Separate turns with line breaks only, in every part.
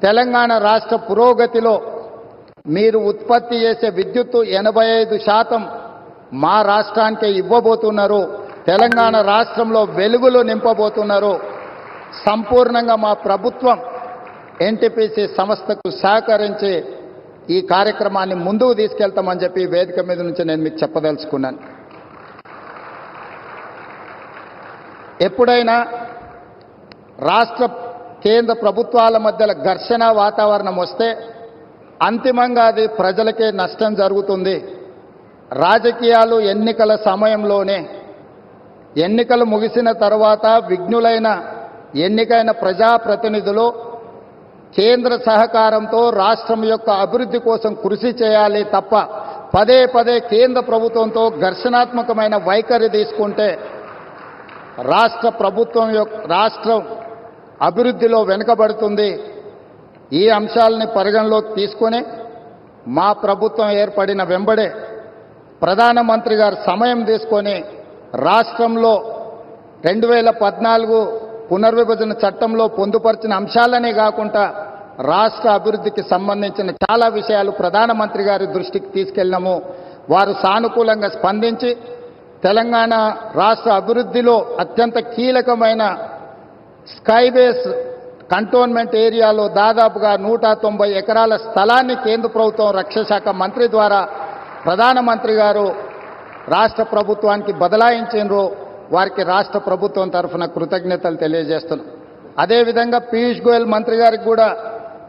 తెలంగాణ రాష్ట్ర పురోగతిలో మీరు ఉత్పత్తి చేసే విద్యుత్తు 85% మా రాష్ట్రానికే ఇవ్వబోతున్నారు. తెలంగాణ రాష్ట్రంలో వెలుగులు నింపబోతున్నారు. సంపూర్ణంగా మా ప్రభుత్వం ఎన్టీపీసీ సంస్థకు సహకరించి ఈ కార్యక్రమాన్ని ముందుకు తీసుకెళ్తామని చెప్పి వేదిక మీద నుంచి నేను మీకు చెప్పదలుచుకున్నాను. ఎప్పుడైనా రాష్ట్ర కేంద్ర ప్రభుత్వాల మధ్యలో ఘర్షణ వాతావరణం వస్తే అంతిమంగా అది ప్రజలకే నష్టం జరుగుతుంది. రాజకీయాలు ఎన్నికల సమయంలోనే, ఎన్నికలు ముగిసిన తర్వాత విఘ్నులైన ఎన్నికైన ప్రజాప్రతినిధులు కేంద్ర సహకారంతో రాష్ట్రం యొక్క అభివృద్ధి కోసం కృషి చేయాలి తప్ప పదే పదే కేంద్ర ప్రభుత్వంతో ఘర్షణాత్మకమైన వైఖరి తీసుకుంటే రాష్ట్రం అభివృద్ధిలో వెనుకబడుతుంది. ఈ అంశాలని పరిగణలోకి తీసుకొని మా ప్రభుత్వం ఏర్పడిన వెంబడే ప్రధానమంత్రి గారు సమయం తీసుకొని రాష్ట్రంలో 2014 పునర్విభజన చట్టంలో పొందుపరిచిన అంశాలనే కాకుండా రాష్ట్ర అభివృద్ధికి సంబంధించిన చాలా విషయాలు ప్రధానమంత్రి గారి దృష్టికి తీసుకెళ్ళినాము. వారు సానుకూలంగా స్పందించి తెలంగాణ రాష్ట్ర అభివృద్ధిలో అత్యంత కీలకమైన స్కైబేస్ కంటోన్మెంట్ ఏరియాలో దాదాపుగా 190 ఎకరాల స్థలాన్ని కేంద్ర ప్రభుత్వం రక్షణ శాఖ మంత్రి ద్వారా ప్రధానమంత్రి గారు రాష్ట్ర ప్రభుత్వానికి బదలాయించారు. వారికి రాష్ట్ర ప్రభుత్వం తరఫున కృతజ్ఞతలు తెలియజేస్తున్నాం. అదేవిధంగా పీయూష్ గోయల్ మంత్రి గారికి కూడా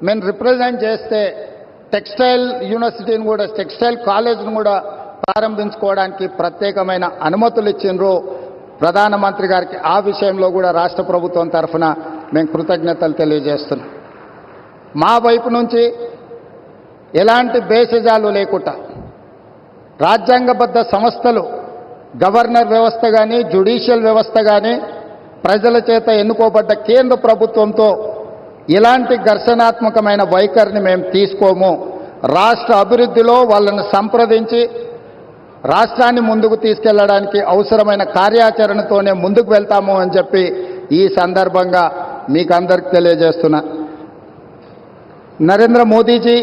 మేము రిప్రజెంట్ చేస్తే టెక్స్టైల్ యూనివర్సిటీని కూడా, టెక్స్టైల్ కాలేజ్ను కూడా ప్రారంభించుకోవడానికి ప్రత్యేకమైన అనుమతులు ఇచ్చిండ్రు ప్రధానమంత్రి గారికి. ఆ విషయంలో కూడా రాష్ట్ర ప్రభుత్వం తరఫున మేము కృతజ్ఞతలు తెలియజేస్తున్నాం. మా వైపు నుంచి ఎలాంటి భేషజాలు లేకుండా రాజ్యాంగబద్ధ సంస్థలు, గవర్నర్ వ్యవస్థ కానీ, జ్యుడిషియల్ వ్యవస్థ కానీ, ప్రజల చేత ఎన్నుకోబడ్డ కేంద్ర ప్రభుత్వంతో ఇలాంటి ఘర్షణాత్మకమైన వైఖరిని మేము తీసుకోము. రాష్ట్ర అభివృద్ధిలో వాళ్ళని సంప్రదించి రాష్ట్రాన్ని ముందుకు తీసుకెళ్లడానికి అవసరమైన కార్యాచరణతోనే ముందుకు వెళ్తాము అని చెప్పి ఈ సందర్భంగా మీకు అందరికి తెలియజేస్తున్నా. నరేంద్ర మోదీజీ